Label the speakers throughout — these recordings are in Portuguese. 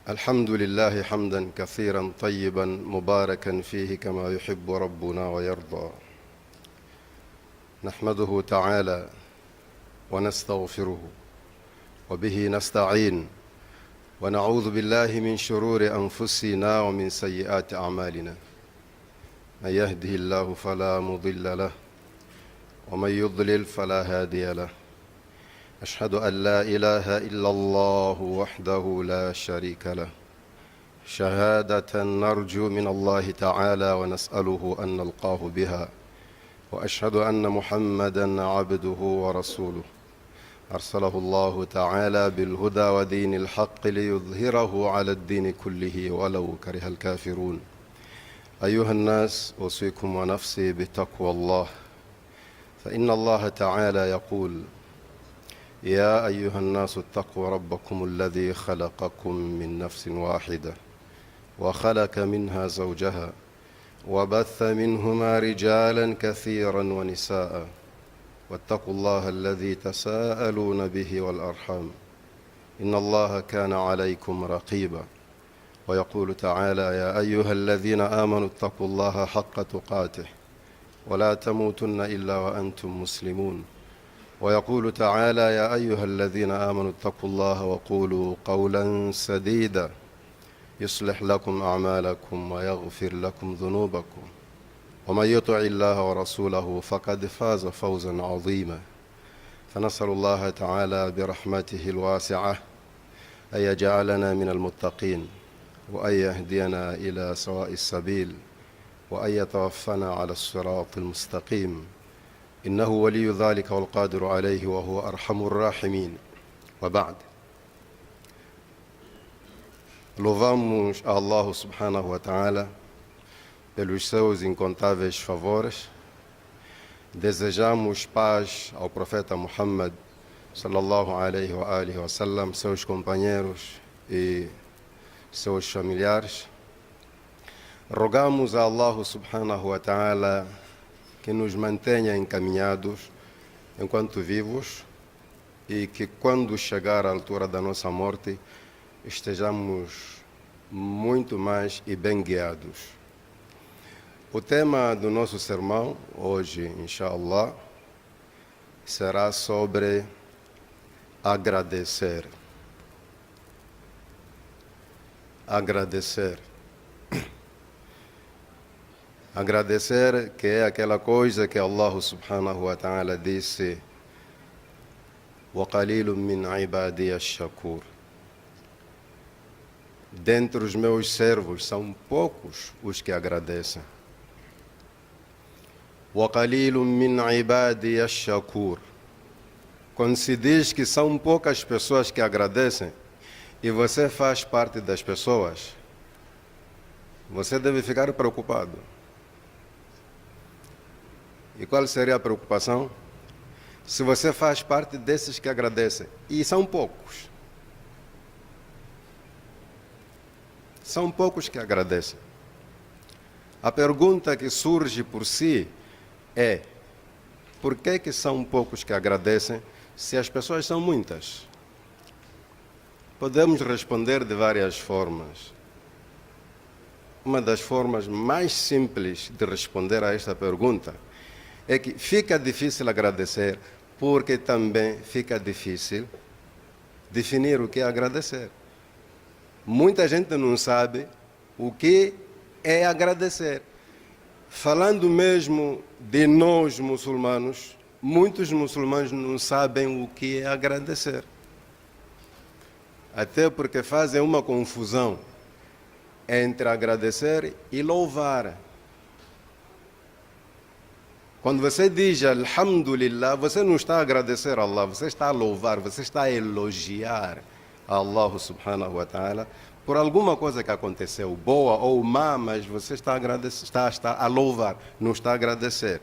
Speaker 1: الحمد لله حمدا كثيرا طيبا مباركا فيه كما يحب ربنا ويرضى. نحمده تعالى ونستغفره وبه نستعين ونعوذ بالله من شرور أنفسنا ومن سيئات أعمالنا. من يهده الله فلا مضل له ومن يضلل فلا هادي له. أشهد أن لا إله إلا الله وحده لا شريك له شهادة نرجو من الله تعالى ونسأله أن نلقاه بها. وأشهد أن محمدا عبده ورسوله أرسله الله تعالى بالهدى ودين الحق ليظهره على الدين كله ولو كره الكافرون. أيها الناس، أوصيكم ونفسي بتقوى الله، فإن الله تعالى يقول: يا أيها الناس اتقوا ربكم الذي خلقكم من نفس واحدة وخلق منها زوجها وبث منهما رجالا كثيرا ونساء واتقوا الله الذي تساءلون به والأرحام إن الله كان عليكم رقيبا. ويقول تعالى: يا أيها الذين آمنوا اتقوا الله حق تقاته ولا تموتن إلا وأنتم مسلمون. ويقول تعالى: يا أيها الذين آمنوا اتقوا الله وقولوا قولا سديدا يصلح لكم أعمالكم ويغفر لكم ذنوبكم ومن يطع الله ورسوله فقد فاز فوزا عظيما. فنسأل الله تعالى برحمته الواسعة أن يجعلنا من المتقين وأن يهدينا إلى سواء السبيل وأن يتوفنا على الصراط المستقيم، إنه ولي ذلك والقادر عليه وهو أرحم الراحمين. وبعد، louvamos a Allah subhanahu wa ta'ala pelos seus incontáveis favores. Desejamos paz ao profeta Muhammad sallallahu alaihi wa alihi wa sallam, seus companheiros e seus familiares. Rogamos a Allah subhanahu wa ta'ala que nos mantenha encaminhados enquanto vivos e que quando chegar a altura da nossa morte estejamos muito mais e bem guiados. O tema do nosso sermão hoje, inshallah, será sobre agradecer. Agradecer. Agradecer, que é aquela coisa que Allah subhanahu wa ta'ala disse: وَقَلِيلٌ مِّنْ عِبَادِيَ الشَّكُورِ. Dentre os meus servos são poucos os que agradecem. وَقَلِيلٌ مِّنْ عِبَادِيَ الشَّكُورِ. Quando se diz que são poucas pessoas que agradecem e você faz parte das pessoas, você deve ficar preocupado. E qual seria a preocupação? Se você faz parte desses que agradecem, e são poucos. São poucos que agradecem. A pergunta que surge por si é: por que são poucos que agradecem se as pessoas são muitas? Podemos responder de várias formas. Uma das formas mais simples de responder a esta pergunta é que fica difícil agradecer, porque também fica difícil definir o que é agradecer. Muita gente não sabe o que é agradecer. Falando mesmo de nós muçulmanos, muitos muçulmanos não sabem o que é agradecer. Até porque fazem uma confusão entre agradecer e louvar. Quando você diz Alhamdulillah, você não está a agradecer a Allah, você está a louvar, você está a elogiar a Allah subhanahu wa ta'ala por alguma coisa que aconteceu, boa ou má, mas você está a louvar, não está a agradecer.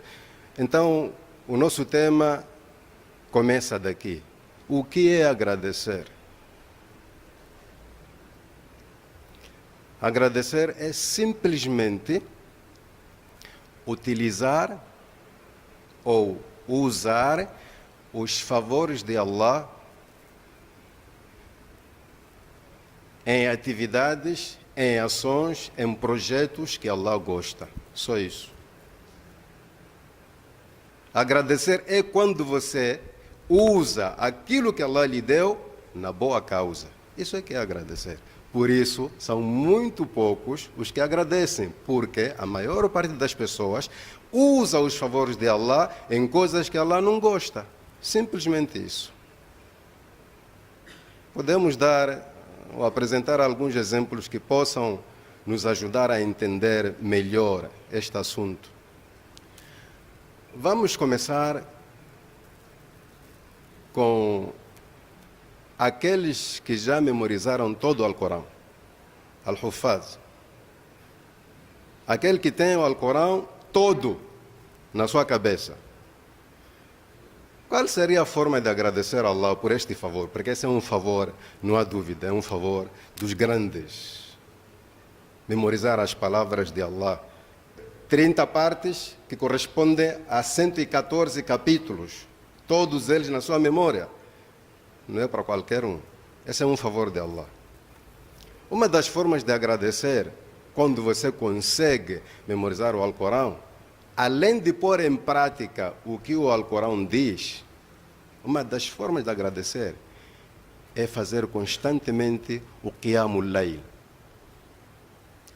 Speaker 1: Então, o nosso tema começa daqui. O que é agradecer? Agradecer é simplesmente utilizar ou usar os favores de Allah em atividades, em ações, em projetos que Allah gosta. Só isso. Agradecer é quando você usa aquilo que Allah lhe deu na boa causa. Isso é que é agradecer. Por isso, são muito poucos os que agradecem, porque a maior parte das pessoas usa os favores de Allah em coisas que Allah não gosta. Simplesmente isso. Podemos dar ou apresentar alguns exemplos que possam nos ajudar a entender melhor este assunto. Vamos começar com aqueles que já memorizaram todo o Alcorão, Al-Huffaz. Aquele que tem o Alcorão todo na sua cabeça. Qual seria a forma de agradecer a Allah por este favor? Porque esse é um favor, não há dúvida, é um favor dos grandes. Memorizar as palavras de Allah. 30 partes que correspondem a 114 capítulos, todos eles na sua memória. Não é para qualquer um. Esse é um favor de Allah. Uma das formas de agradecer, quando você consegue memorizar o Alcorão, além de pôr em prática o que o Alcorão diz, uma das formas de agradecer é fazer constantemente o Qiyamul Layl.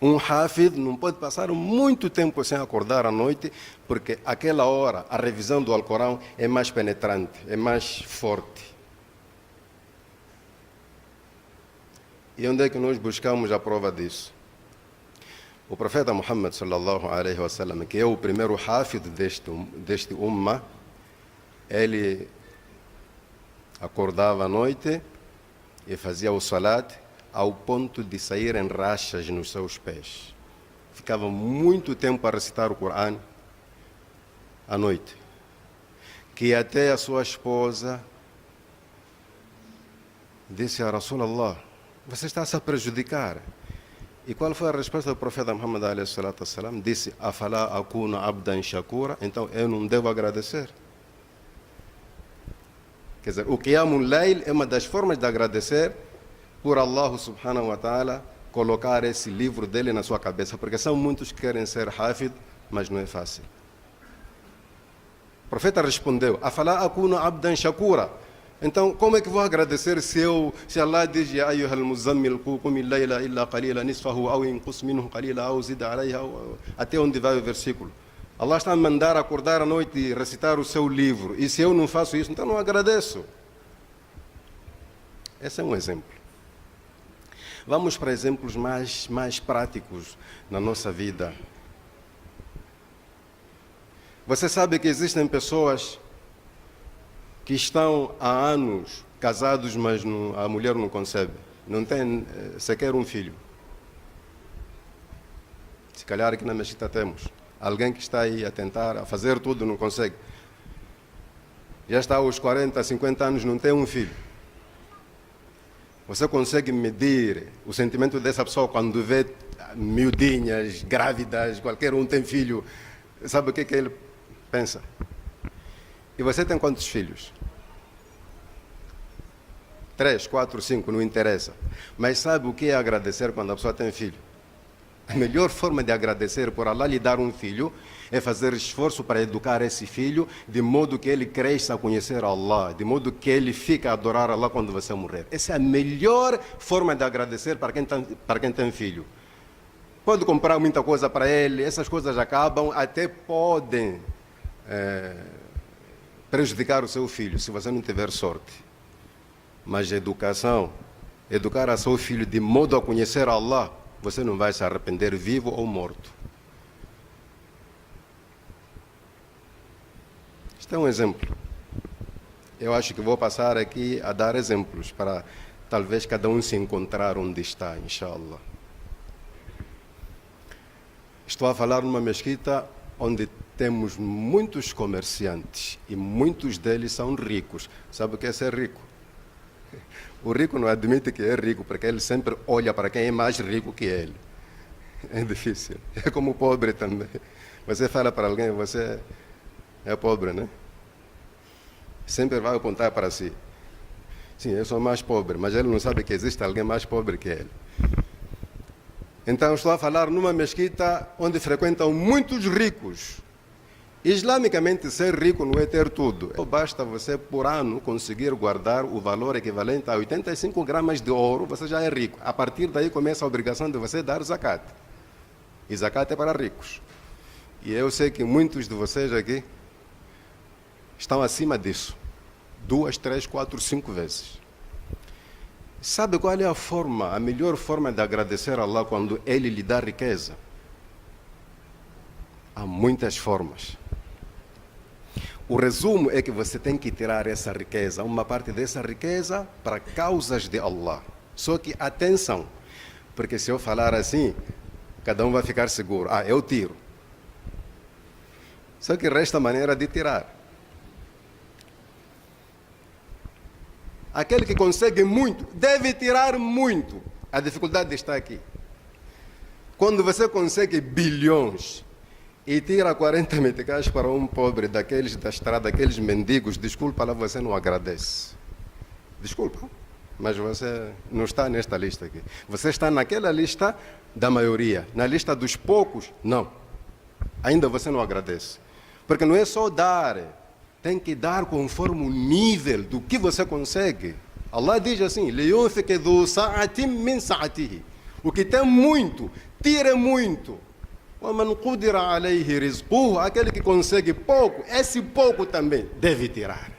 Speaker 1: Um Hafid não pode passar muito tempo sem acordar à noite, porque aquela hora, a revisão do Alcorão é mais penetrante, é mais forte. E onde é que nós buscamos a prova disso? O profeta Muhammad sallallahu alaihi wasallam, que é o primeiro Hafid deste Ummah, ele acordava à noite e fazia o salat ao ponto de sair em rachas nos seus pés. Ficava muito tempo a recitar o Corão à noite, que até a sua esposa disse a Rasulallah: você está a prejudicar. E qual foi a resposta do profeta Muhammad alaihi salatu wassalam? Disse: afala akuna abdan shakura. Então eu não devo agradecer. Quer dizer, o Qiyamul Layl é uma das formas de agradecer por Allah subhanahu wa ta'ala colocar esse livro dele na sua cabeça, porque são muitos que querem ser Hafid, mas não é fácil. O profeta respondeu: afala akuna abdan shakura. Então, como é que vou agradecer se Allah diz: ya ayyuhal muzammil qum al-layla illa qalila nisfahu aw inqus minhu qalila aw zid alayha, até onde vai o versículo? Allah está a mandar acordar à noite e recitar o seu livro. E se eu não faço isso, então não agradeço. Esse é um exemplo. Vamos para exemplos mais práticos na nossa vida. Você sabe que existem pessoas que estão há anos casados, mas a mulher não concebe, não tem sequer um filho. Se calhar aqui na Mesquita temos alguém que está aí a tentar, a fazer tudo, não consegue. Já está aos 40, 50 anos, não tem um filho. Você consegue medir o sentimento dessa pessoa quando vê miudinhas, grávidas, qualquer um tem filho? Sabe o que ele pensa? E você tem quantos filhos? 3, 4, 5, não interessa. Mas sabe o que é agradecer quando a pessoa tem filho? A melhor forma de agradecer por Allah lhe dar um filho é fazer esforço para educar esse filho de modo que ele cresça a conhecer Allah, de modo que ele fique a adorar Allah quando você morrer. Essa é a melhor forma de agradecer para quem tem filho. Pode comprar muita coisa para ele, essas coisas acabam, até podem prejudicar o seu filho, se você não tiver sorte. Mas educação, educar a seu filho de modo a conhecer Allah, você não vai se arrepender vivo ou morto. Este é um exemplo. Eu acho que vou passar aqui a dar exemplos para talvez cada um se encontrar onde está, inshallah. Estou a falar numa mesquita onde temos muitos comerciantes e muitos deles são ricos. Sabe o que é ser rico? O rico não admite que é rico, porque ele sempre olha para quem é mais rico que ele. É difícil. É como o pobre também. Você fala para alguém: você é pobre, né? Sempre vai apontar para si. Sim, eu sou mais pobre, mas ele não sabe que existe alguém mais pobre que ele. Então estou a falar numa mesquita onde frequentam muitos ricos. Islamicamente, ser rico não é ter tudo. Basta você, por ano, conseguir guardar o valor equivalente a 85 gramas de ouro, você já é rico. A partir daí começa a obrigação de você dar zakat. E zakat é para ricos. E eu sei que muitos de vocês aqui estão acima disso. 2, 3, 4, 5 vezes. Sabe qual é a melhor forma de agradecer a Allah quando Ele lhe dá riqueza? Há muitas formas. O resumo é que você tem que tirar essa riqueza, uma parte dessa riqueza, para causas de Allah. Só que atenção, porque se eu falar assim, cada um vai ficar seguro. Eu tiro. Só que resta a maneira de tirar. Aquele que consegue muito, deve tirar muito. A dificuldade está aqui. Quando você consegue bilhões e tira 40 meticais para um pobre daqueles da estrada, aqueles mendigos, desculpa lá, você não agradece. Desculpa, mas você não está nesta lista aqui. Você está naquela lista da maioria. Na lista dos poucos, não. Ainda você não agradece. Porque não é só dar, tem que dar conforme o nível do que você consegue. Allah diz assim, لِيُنْفِقِ ذُو سَعَةٍ مِّنْ سَعَتِهِ. O que tem muito, tira muito. وَمَنْ قُدِرَ عَلَيْهِ رِزْقُهُ. Aquele que consegue pouco, esse pouco também deve tirar.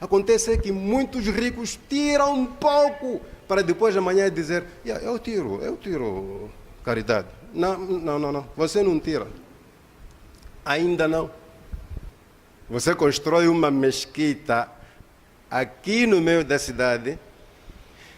Speaker 1: Acontece que muitos ricos tiram pouco para depois de amanhã dizer, eu tiro caridade. Não, você não tira. Ainda não. Você constrói uma mesquita aqui no meio da cidade,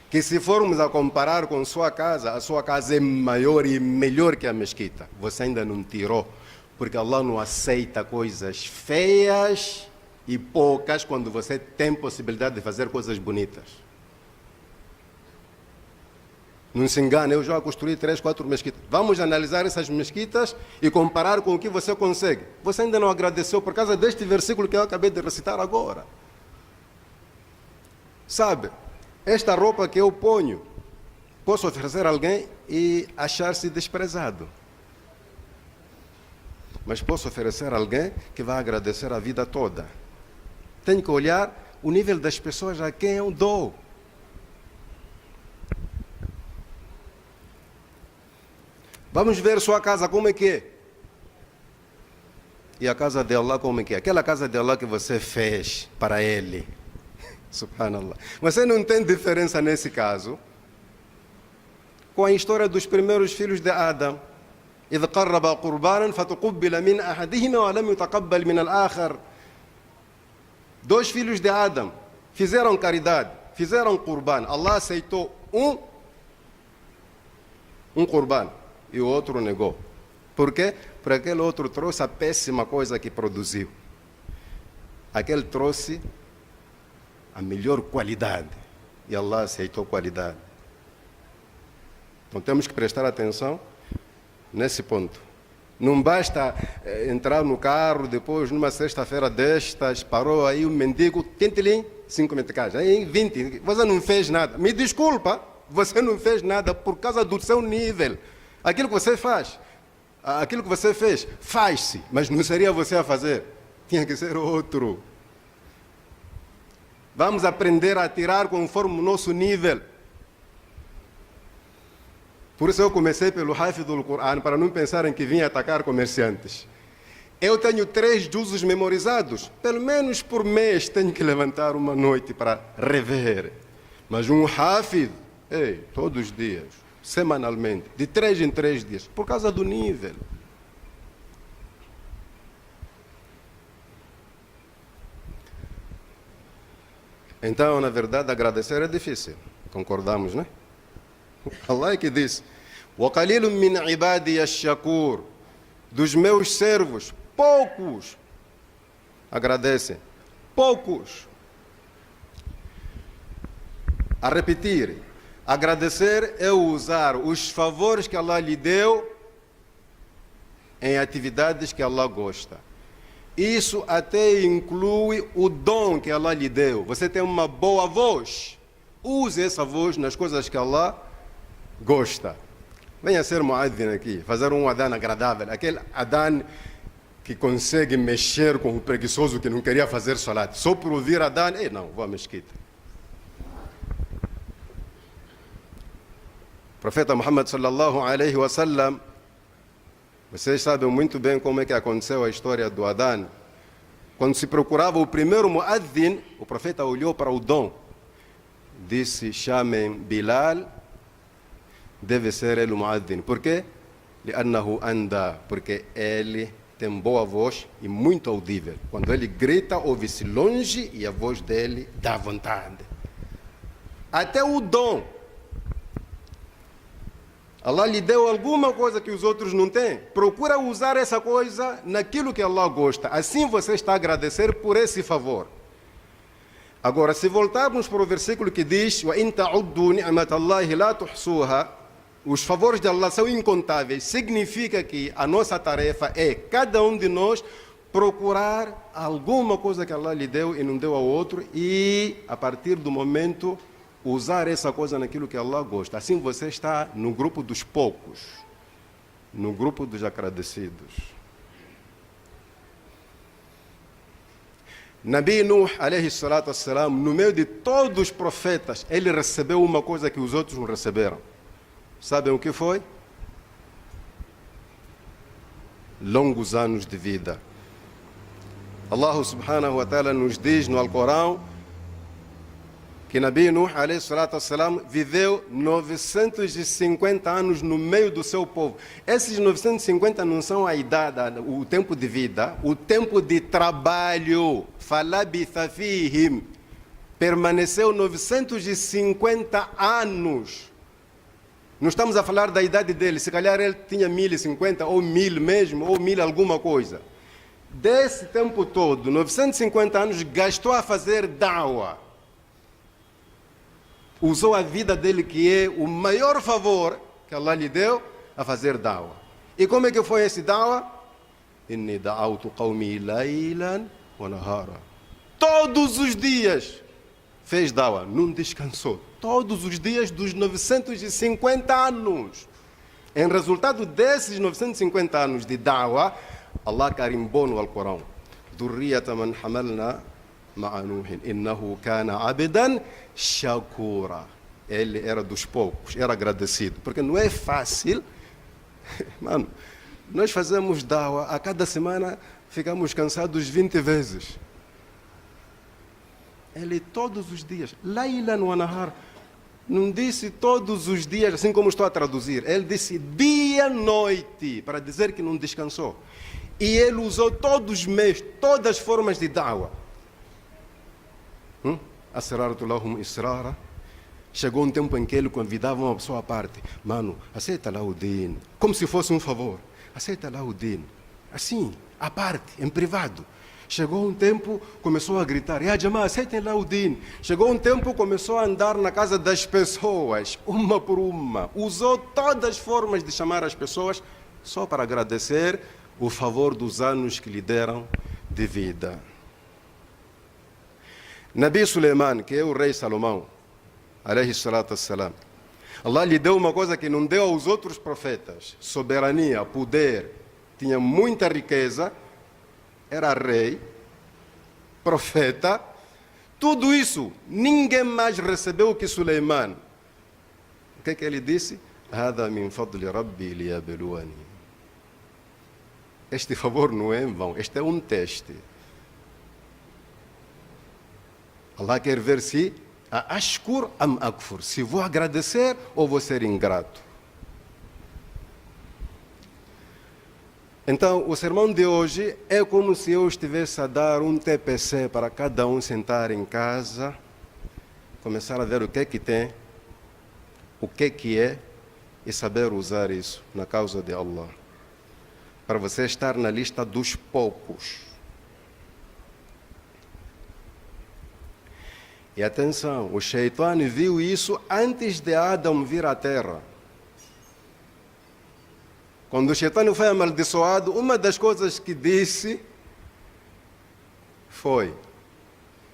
Speaker 1: que se formos a comparar com a sua casa é maior e melhor que a mesquita. Você ainda não tirou, porque Allah não aceita coisas feias e poucas quando você tem possibilidade de fazer coisas bonitas. Não se engane, eu já construí 3, 4 mesquitas. Vamos analisar essas mesquitas e comparar com o que você consegue. Você ainda não agradeceu por causa deste versículo que eu acabei de recitar agora. Sabe, esta roupa que eu ponho, posso oferecer a alguém e achar-se desprezado. Mas posso oferecer a alguém que vai agradecer a vida toda. Tenho que olhar o nível das pessoas a quem eu dou. Vamos ver sua casa como é que é. E a casa de Allah como é que é. Aquela casa de Allah que você fez para Ele. Subhanallah. Você não tem diferença nesse caso com a história dos primeiros filhos de Adão. إذ قرب قربانا فتقبل من أحدهما ولم يتقبل من الآخر. 2 filhos de Adão fizeram caridade, fizeram qurban. Allah aceitou um qurban e o outro negou. Por quê? Porque aquele outro trouxe a péssima coisa que produziu. Aquele trouxe a melhor qualidade e Allah aceitou qualidade. Então temos que prestar atenção nesse ponto. Não basta entrar no carro, depois numa sexta-feira destas, parou aí um mendigo, tente-lhe 5 meticais, aí 20, você não fez nada. Me desculpa, você não fez nada por causa do seu nível. Aquilo que você faz, aquilo que você fez, faz-se, mas não seria você a fazer, tinha que ser outro. Vamos aprender a tirar conforme o nosso nível. Por isso eu comecei pelo Hafidh do Qur'an, para não pensarem que vim atacar comerciantes. Eu tenho 3 juzos memorizados, pelo menos por mês tenho que levantar uma noite para rever. Mas um Hafidh, todos os dias, semanalmente, de 3 em 3 dias, por causa do nível. Então, na verdade, agradecer é difícil, concordamos, né? Allah é que diz, وَقَلِيلٌ مِّنْ عِبَادِيَ الشَّكُورِ. Dos meus servos, poucos agradecem, poucos. A repetir, agradecer é usar os favores que Allah lhe deu em atividades que Allah gosta. Isso até inclui o dom que Allah lhe deu. Você tem uma boa voz, use essa voz nas coisas que Allah gosta. Venha ser muadzin aqui, fazer um adhan agradável, aquele adhan que consegue mexer com o preguiçoso que não queria fazer salat. Só por ouvir adhan, não, vou à mesquita. O profeta Muhammad sallallahu alaihi wasallam, vocês sabem muito bem como é que aconteceu a história do adhan. Quando se procurava o primeiro muadzin, o profeta olhou para o dom, disse: chamem Bilal, deve ser ele o muadzin. Por quê? لأنه anda, porque ele tem boa voz e muito audível. Quando ele grita, ouve-se longe e a voz dele dá vontade. Até o dom. Allah lhe deu alguma coisa que os outros não têm. Procura usar essa coisa naquilo que Allah gosta. Assim você está a agradecer por esse favor. Agora, se voltarmos para o versículo que diz: وَإِن تَعُدُّوا نِعْمَةَ اللَّهِ لَا تُحْصُوهَا, os favores de Allah são incontáveis. Significa que a nossa tarefa é, cada um de nós, procurar alguma coisa que Allah lhe deu e não deu ao outro, e a partir do momento usar essa coisa naquilo que Allah gosta. Assim você está no grupo dos poucos, no grupo dos agradecidos. Nabi Nuh, alayhi salatu wassalam, no meio de todos os profetas, ele recebeu uma coisa que os outros não receberam. Sabem o que foi? Longos anos de vida. Allah subhanahu wa ta'ala nos diz no Alcorão que Nabi Nuh, alayhi salatu wassalam, viveu 950 anos no meio do seu povo. Esses 950 não são a idade, o tempo de vida, o tempo de trabalho. Falabitha fihim. Permaneceu 950 anos. Não estamos a falar da idade dele, se calhar ele tinha 1050 ou 1000 mesmo, ou 1000 alguma coisa. Desse tempo todo, 950 anos, gastou a fazer da'wah. Usou a vida dele, que é o maior favor que Allah lhe deu, a fazer da'wah. E como é que foi esse da'wah? Inni da'awtu qawmi laylan wa nahara. Todos os dias fez da'wah, não descansou. Todos os dias dos 950 anos. Em resultado desses 950 anos de da'wah, Allah carimbou no Alcorão: Durriyata man hamalna ma'a Nuhin, innahu kana abdan shakura. Ele era dos poucos, era agradecido. Porque não é fácil. Mano, nós fazemos da'wah, a cada semana ficamos cansados 20 vezes. Ele todos os dias, laylan wa nahar. Não disse todos os dias, assim como estou a traduzir. Ele disse dia e noite, para dizer que não descansou. E ele usou todos os meios, todas as formas de da'wah. Asrartu lahum israra. Chegou um tempo em que ele convidava uma pessoa à parte. Mano, aceita lá o din. Como se fosse um favor. Aceita lá o din. Assim, à parte, em privado. Chegou um tempo, começou a gritar: Ya Jama, aceitem lá o din. Chegou um tempo, começou a andar na casa das pessoas, uma por uma. Usou todas as formas de chamar as pessoas, só para agradecer o favor dos anos que lhe deram de vida. Nabi Suleiman, que é o rei Salomão, alayhi salatu wassalam, Allah lhe deu uma coisa que não deu aos outros profetas: soberania, poder, tinha muita riqueza, era rei, profeta, tudo isso, ninguém mais recebeu que Suleiman. O que ele disse? Hada min fadli rabbi liyabluwani. Este favor não é em vão, este é um teste. Allah quer ver se ashkur am akfur, se vou agradecer ou vou ser ingrato. Então, o sermão de hoje é como se eu estivesse a dar um TPC para cada um sentar em casa, começar a ver o que é que tem, o que é que é, e saber usar isso na causa de Allah. Para você estar na lista dos poucos. E atenção, o Shaitan viu isso antes de Adão vir à terra. Quando o Shaitan foi amaldiçoado, uma das coisas que disse foi: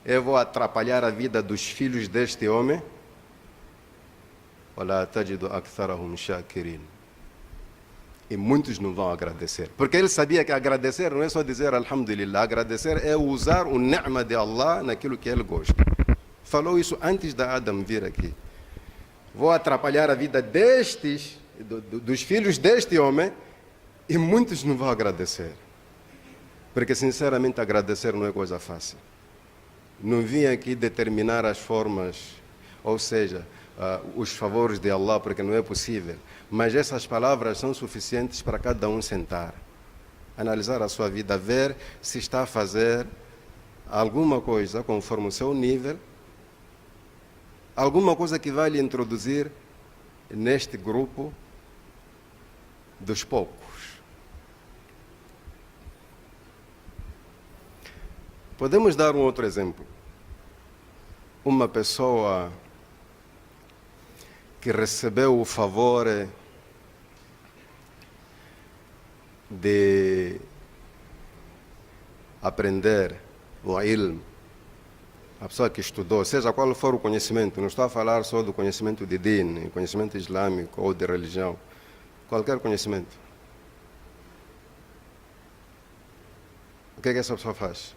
Speaker 1: eu vou atrapalhar a vida dos filhos deste homem وَلَا تَجِدُ أَكْثَرَهُمْ شَاكِرِينَ. E muitos não vão agradecer. Porque ele sabia que agradecer não é só dizer Alhamdulillah. Agradecer é usar o ni'ma de Allah naquilo que ele gosta. Falou isso antes da Adam vir aqui. Vou atrapalhar a vida dos filhos deste homem, e muitos não vão agradecer. Porque, sinceramente, agradecer não é coisa fácil. Não vim aqui determinar as formas, ou seja, os favores de Allah, porque não é possível. Mas essas palavras são suficientes para cada um sentar, analisar a sua vida, ver se está a fazer alguma coisa conforme o seu nível, alguma coisa que vai lhe introduzir neste grupo dos poucos. Podemos dar um outro exemplo. Uma pessoa que recebeu o favor de aprender o ilm, a pessoa que estudou, seja qual for o conhecimento, não estou a falar só do conhecimento de din, conhecimento islâmico ou de religião, qualquer conhecimento. O que é que essa pessoa faz?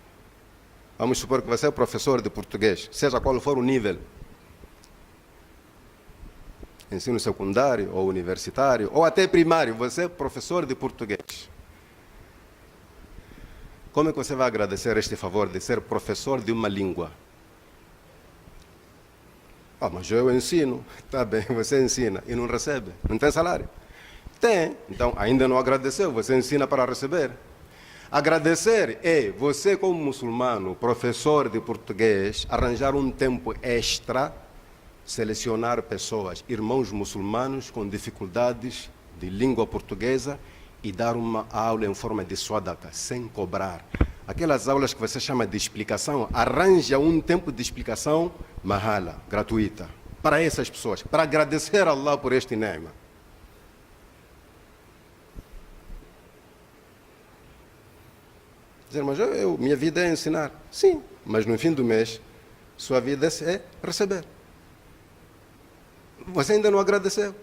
Speaker 1: Vamos supor que você é professor de português, seja qual for o nível, ensino secundário ou universitário, ou até primário, você é professor de português. Como é que você vai agradecer este favor de ser professor de uma língua? Mas eu ensino. Tá bem, você ensina e não recebe, não tem salário? Tem, então ainda não agradeceu, você ensina para receber. Agradecer é você, como muçulmano, professor de português, arranjar um tempo extra, selecionar pessoas, irmãos muçulmanos com dificuldades de língua portuguesa e dar uma aula em forma de sadaqa, sem cobrar. Aquelas aulas que você chama de explicação, arranja um tempo de explicação mahala, gratuita, para essas pessoas, para agradecer a Allah por este ni'ma. Dizer, mas minha vida é ensinar. Sim, mas no fim do mês, sua vida é receber. Você ainda não agradeceu.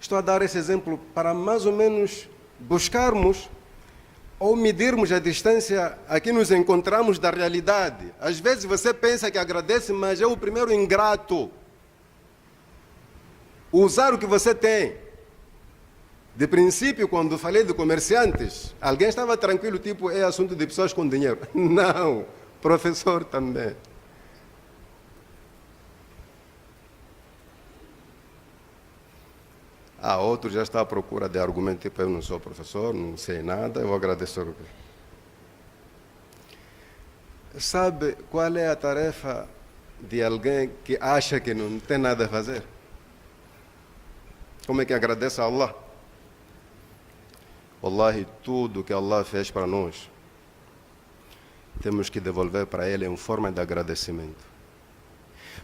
Speaker 1: Estou a dar esse exemplo para mais ou menos buscarmos ou medirmos a distância a que nos encontramos da realidade. Às vezes você pensa que agradece, mas é o primeiro ingrato. Usar o que você tem. De princípio, quando falei de comerciantes, alguém estava tranquilo, tipo, é assunto de pessoas com dinheiro. Não, professor também. Outro já está à procura de argumento, tipo, eu não sou professor, não sei nada, eu vou agradecer o quê? Sabe qual é a tarefa de alguém que acha que não tem nada a fazer? Como é que agradece a Allah? Wallahi, tudo que Allah fez para nós, temos que devolver para Ele em forma de agradecimento.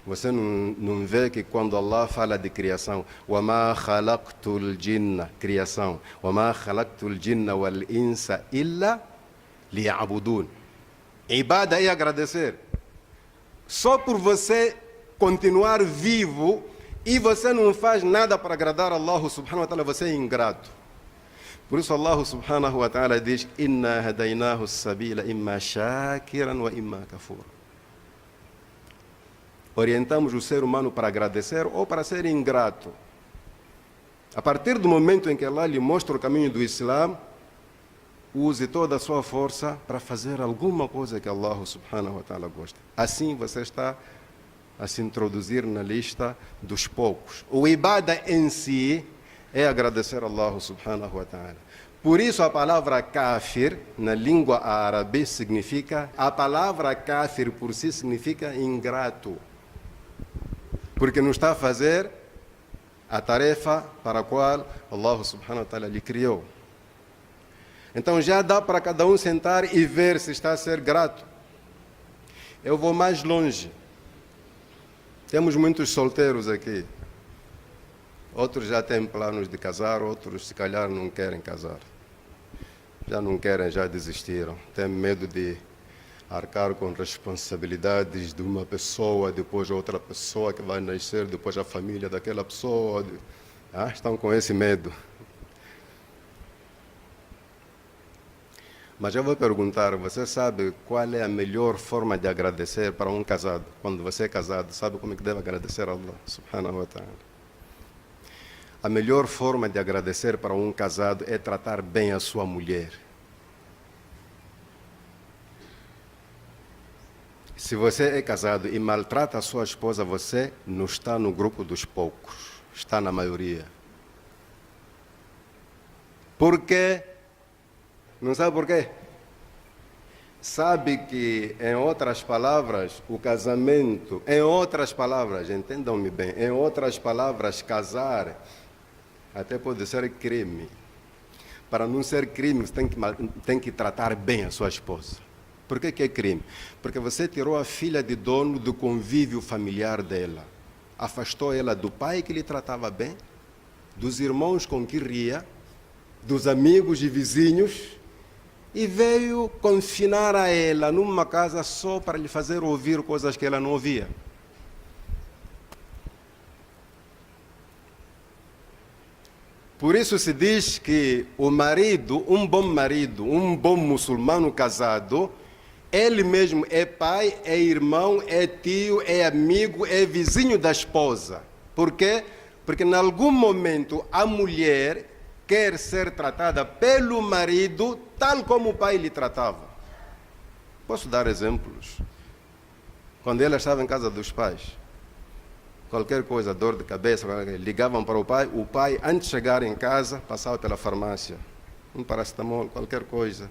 Speaker 1: Você não vê que quando Allah fala de criação, وَمَا خَلَقْتُ الْجِنَّ, criação, وَمَا خَلَقْتُ الْجِنَّ وَالْإِنسَ إِلَّا لِيَعْبُدُونَ. Ibada é agradecer. Só por você continuar vivo e você não faz nada para agradar a Allah subhanahu wa ta'ala, você é ingrato. Por isso Allah subhanahu wa ta'ala diz, إِنَّا هَدَيْنَاهُ السَّبِيلَ إِمَّا شَاكِرًا وَإِمَّا كَفُورًا. Orientamos o ser humano para agradecer ou para ser ingrato. A partir do momento em que Allah lhe mostra o caminho do Islã, use toda a sua força para fazer alguma coisa que Allah subhanahu wa ta'ala gosta. Assim você está a se introduzir na lista dos poucos. O ibada em si é agradecer a Allah subhanahu wa ta'ala. Por isso a palavra kafir, na língua árabe, significa, a palavra kafir por si significa ingrato. Porque não está a fazer a tarefa para a qual Allah subhanahu wa ta'ala lhe criou. Então já dá para cada um sentar e ver se está a ser grato. Eu vou mais longe. Temos muitos solteiros aqui. Outros já têm planos de casar, outros se calhar não querem casar. Já não querem, já desistiram. Têm medo de arcar com responsabilidades de uma pessoa, depois outra pessoa que vai nascer, depois a família daquela pessoa. Estão com esse medo. Mas eu vou perguntar, você sabe qual é a melhor forma de agradecer para um casado? Quando você é casado, sabe como é que deve agradecer a Allah, subhanahu wa ta'ala? A melhor forma de agradecer para um casado é tratar bem a sua mulher. Se você é casado e maltrata a sua esposa, você não está no grupo dos poucos, está na maioria. Por quê? Não sabe por quê? Sabe que, em outras palavras, o casamento, em outras palavras, entendam-me bem, em outras palavras, casar até pode ser crime. Para não ser crime, você tem que tratar bem a sua esposa. Por que é crime? Porque você tirou a filha de dono do convívio familiar dela. Afastou ela do pai que lhe tratava bem, dos irmãos com que ria, dos amigos e vizinhos, e veio confinar a ela numa casa só para lhe fazer ouvir coisas que ela não ouvia. Por isso se diz que o marido, um bom muçulmano casado, ele mesmo é pai, é irmão, é tio, é amigo, é vizinho da esposa. Por quê? Porque em algum momento a mulher quer ser tratada pelo marido tal como o pai lhe tratava. Posso dar exemplos? Quando ela estava em casa dos pais, qualquer coisa, dor de cabeça, ligavam para o pai, antes de chegar em casa, passava pela farmácia, um paracetamol, qualquer coisa.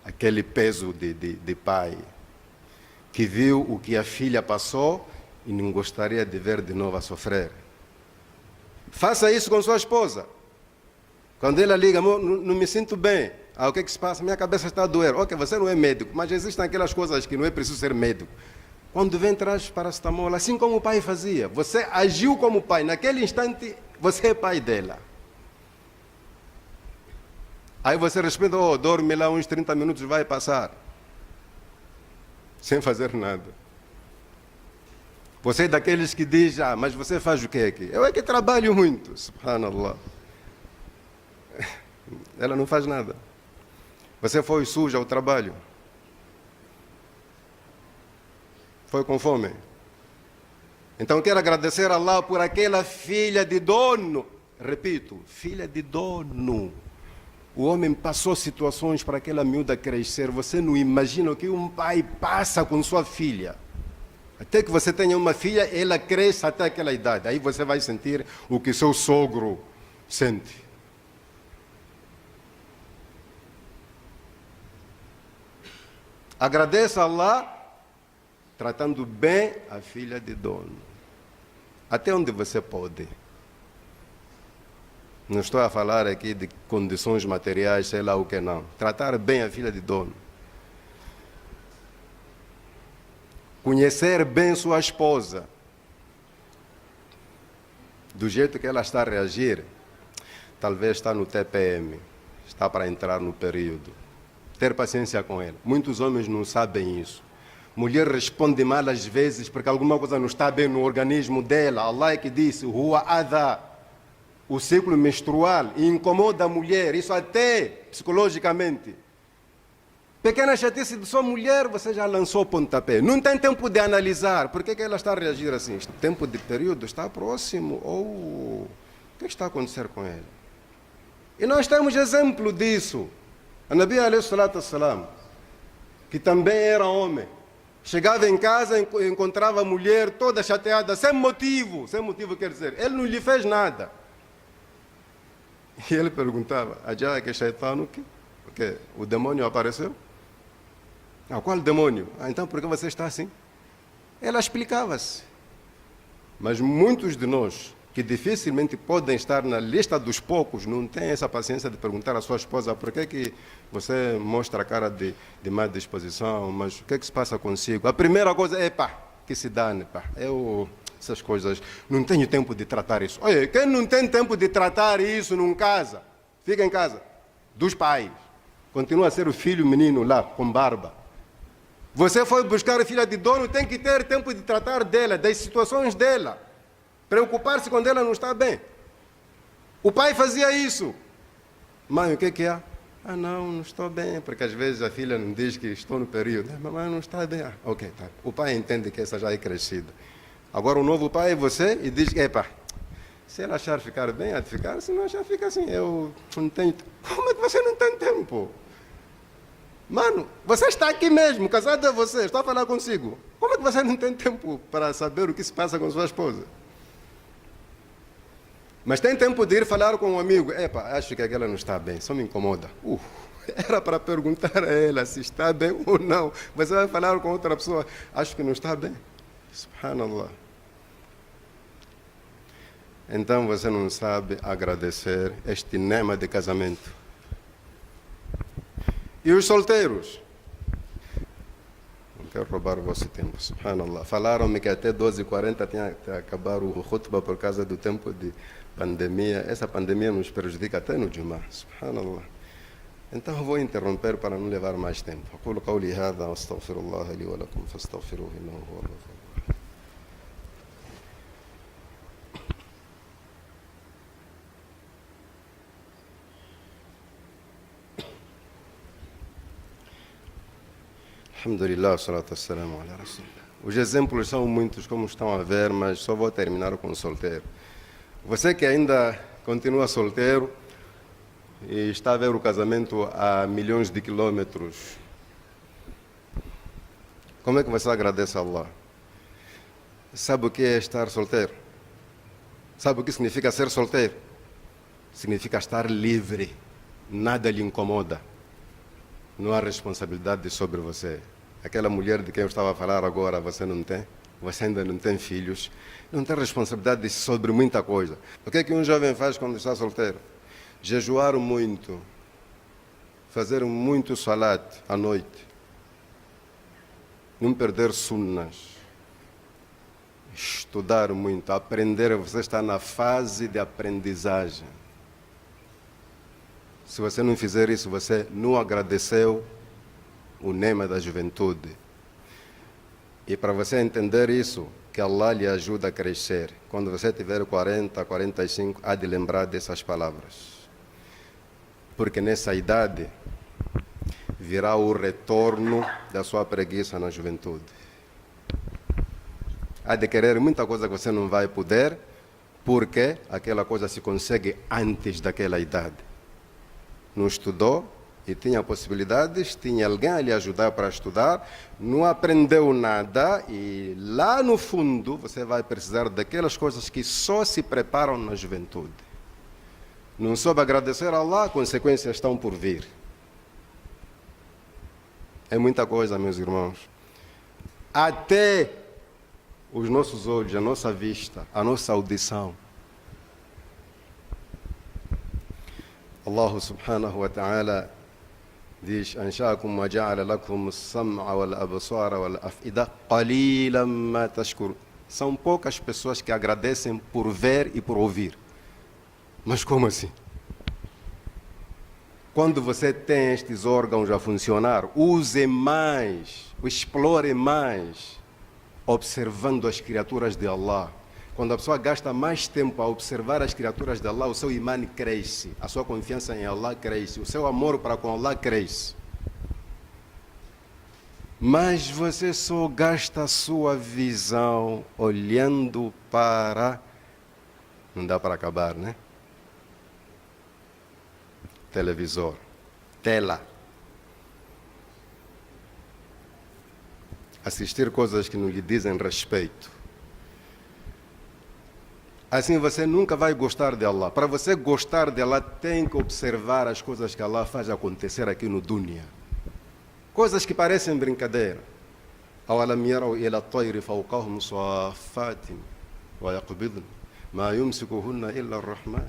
Speaker 1: Aquele peso de pai, que viu o que a filha passou e não gostaria de ver de novo a sofrer. Faça isso com sua esposa. Quando ela liga, amor, não me sinto bem. O que é que se passa? Minha cabeça está a doer. Ok, você não é médico, mas existem aquelas coisas que não é preciso ser médico. Quando vem, traz paracetamol, assim como o pai fazia. Você agiu como pai. Naquele instante, você é pai dela. Aí você responde, dorme lá uns 30 minutos, vai passar. Sem fazer nada. Você é daqueles que diz, mas você faz o que aqui? Eu é que trabalho muito, subhanallah. Ela não faz nada. Você foi suja ao trabalho? Foi com fome? Então quero agradecer a Allah por aquela filha de dono. Repito, filha de dono. O homem passou situações para aquela miúda crescer. Você não imagina o que um pai passa com sua filha. Até que você tenha uma filha, ela cresce até aquela idade. Aí você vai sentir o que seu sogro sente. Agradeça a Allah tratando bem a filha de dono. Até onde você pode. Não estou a falar aqui de condições materiais, sei lá o que não. Tratar bem a filha de dono. Conhecer bem sua esposa. Do jeito que ela está a reagir, talvez está no TPM, está para entrar no período. Ter paciência com ela. Muitos homens não sabem isso. Mulher responde mal às vezes porque alguma coisa não está bem no organismo dela. Allah é que disse, Huwa adha, o ciclo menstrual, e incomoda a mulher, isso até psicologicamente. Pequena chatice de sua mulher, você já lançou o pontapé. Não tem tempo de analisar. Por que ela está a reagir assim? O tempo de período está próximo? Ou o que está a acontecer com ela? E nós temos exemplo disso. A Nabi alayhi salatu wassalam, que também era homem, chegava em casa e encontrava a mulher toda chateada, sem motivo quer dizer, ele não lhe fez nada. E ele perguntava, Ajá que shaitano, porque o demônio apareceu? Qual demônio? Então por que você está assim? Ela explicava-se. Mas muitos de nós, que dificilmente podem estar na lista dos poucos, não têm essa paciência de perguntar à sua esposa por que você mostra a cara de má disposição, mas o que se passa consigo? A primeira coisa é, que se dane, essas coisas, não tenho tempo de tratar isso. Olha, quem não tem tempo de tratar isso não casa. fica em casa, dos pais. Continua a ser o filho menino lá, com barba. Você foi buscar a filha de dono, tem que ter tempo de tratar dela, das situações dela. Preocupar-se quando ela não está bem. O pai fazia isso. Mãe, o que é? Ah, não estou bem, porque às vezes a filha não diz que estou no período. Mamãe, não está bem. Ah, ok, tá. O pai entende que essa já é crescida. Agora o novo pai é você e diz, epa, se ela achar ficar bem, há de ficar, se não achar, fica assim. Eu não tenho... Como é que você não tem tempo? Mano, você está aqui mesmo, casado é você, estou a falar consigo. Como é que você não tem tempo para saber o que se passa com sua esposa? Mas tem tempo de ir falar com um amigo. Epa, acho que aquela não está bem, só me incomoda. Era para perguntar a ela se está bem ou não. Você vai falar com outra pessoa, acho que não está bem. Subhanallah. Então você não sabe agradecer este nema de casamento. E os solteiros? Não quero roubar o vosso tempo, subhanallah. Falaram-me que até 12h40 tinha que acabar o khutbah por causa do tempo de pandemia. Essa pandemia nos prejudica até no Jumá, subhanallah. Então vou interromper para não levar mais tempo. أقول قولي هذا واستغفر الله لي ولكم فاستغفروه إنه هو الغفور. Alhamdulillah, salatu wassalamu ala rasulillah. Os exemplos são muitos, como estão a ver, mas só vou terminar com o solteiro. Você que ainda continua solteiro e está a ver o casamento a milhões de quilômetros, como é que você agradece a Allah? Sabe o que é estar solteiro? Sabe o que significa ser solteiro? Significa estar livre, nada lhe incomoda. Não há responsabilidade sobre você. Aquela mulher de quem eu estava a falar agora, você não tem? Você ainda não tem filhos? Não tem responsabilidade sobre muita coisa. O que é que um jovem faz quando está solteiro? Jejuar muito. Fazer muito salat à noite. Não perder sunnas. Estudar muito, aprender. Você está na fase de aprendizagem. Se você não fizer isso, você não agradeceu o nema da juventude. E para você entender isso, que Allah lhe ajuda a crescer. Quando você tiver 40, 45, há de lembrar dessas palavras. Porque nessa idade virá o retorno da sua preguiça na juventude. Há de querer muita coisa que você não vai poder, porque aquela coisa se consegue antes daquela idade. Não estudou e tinha possibilidades, tinha alguém a lhe ajudar para estudar, não aprendeu nada e lá no fundo você vai precisar daquelas coisas que só se preparam na juventude. Não soube agradecer a Allah, consequências estão por vir. É muita coisa, meus irmãos. Até os nossos olhos, a nossa vista, a nossa audição. Allah subhanahu wa ta'ala diz: Ansha'akum wa ja'ala lakum as-sam'a wal absara wal af'ida qalilan ma tashkurun. São poucas pessoas que agradecem por ver e por ouvir. Mas como assim? Quando você tem estes órgãos a funcionar, use mais, explore mais, observando as criaturas de Allah. Quando a pessoa gasta mais tempo a observar as criaturas de Allah, o seu imã cresce, a sua confiança em Allah cresce, o seu amor para com Allah cresce. Mas você só gasta a sua visão olhando para... Não dá para acabar, né? Televisor, tela. Assistir coisas que não lhe dizem respeito. Assim você nunca vai gostar de Allah. Para você gostar de Allah, tem que observar as coisas que Allah faz acontecer aqui no dunya. Coisas que parecem brincadeira. أَوَلَمْ يَرَوْا إِلَى الطَّيْرِ فَوْقَهُمْ صَافَّاتٍ وَيَقْبِضْنَ مَا يُمْسِكُهُنَّ إِلَّا الرَّحْمَنُ.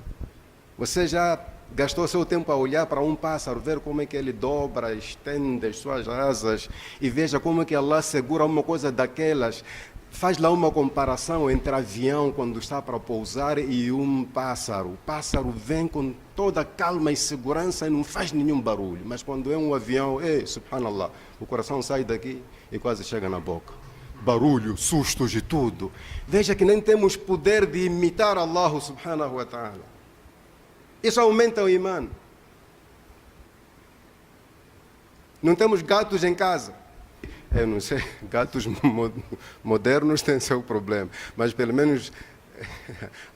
Speaker 1: Você já gastou seu tempo a olhar para um pássaro, ver como é que ele dobra, estende as suas asas e veja como é que Allah segura uma coisa daquelas. faz lá uma comparação entre avião quando está para pousar e um pássaro. O pássaro vem com toda calma e segurança e não faz nenhum barulho. Mas quando é um avião, subhanallah, o coração sai daqui e quase chega na boca. Barulho, sustos e tudo. Veja que nem temos poder de imitar Allah subhanahu wa ta'ala. Isso aumenta o imã. Não temos gatos em casa. Eu não sei, gatos modernos têm seu problema, mas pelo menos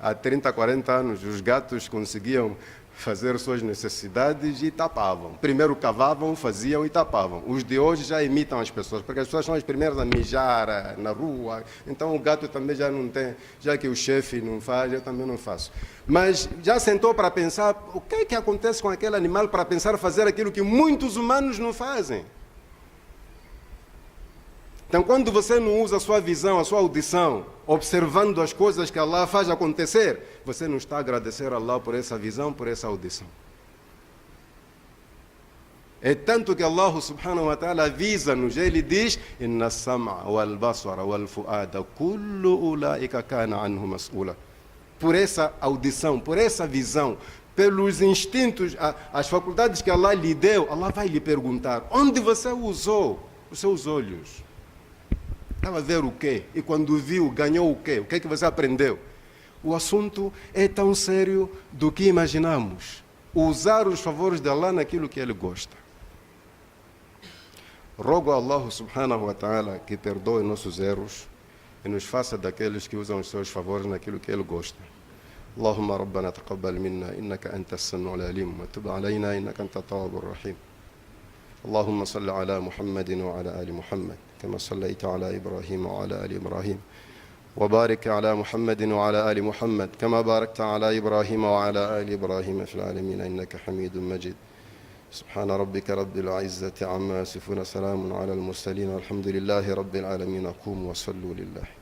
Speaker 1: há 30, 40 anos os gatos conseguiam fazer suas necessidades e tapavam. Primeiro cavavam, faziam e tapavam. Os de hoje já imitam as pessoas, porque as pessoas são as primeiras a mijar na rua, então o gato também já não tem, já que o chefe não faz, eu também não faço. Mas já sentou para pensar o que é que acontece com aquele animal para pensar fazer aquilo que muitos humanos não fazem? Então, quando você não usa a sua visão, a sua audição, observando as coisas que Allah faz acontecer, você não está a agradecer a Allah por essa visão, por essa audição. É tanto que Allah subhanahu wa ta'ala avisa-nos, ele diz: Inna as-sam'a wal basara wal fu'ada kullu ulaika kana anhu mas'ula. Por essa audição, por essa visão, pelos instintos, as faculdades que Allah lhe deu, Allah vai lhe perguntar: onde você usou os seus olhos? Estava a ver o quê? E quando viu, ganhou o quê? O que é que você aprendeu? O assunto é tão sério do que imaginamos. Usar os favores de Allah naquilo que Ele gosta. Rogo a Allah subhanahu wa ta'ala que perdoe nossos erros e nos faça daqueles que usam os seus favores naquilo que Ele gosta. اللهم ربنا تقبل منا إنك أنت السميع العليم وتب علينا إنك أنت التواب الرحيم. اللهم صل على محمد وعلى آل محمد كما صليت على إبراهيم وعلى آل إبراهيم وبارك على محمد وعلى آل محمد كما باركت على إبراهيم وعلى آل إبراهيم في العالمين إنك حميد مجيد. سبحان ربك رب العزة عما يصفون سلام على المرسلين والحمد لله رب العالمين. قوموا وصلوا لله.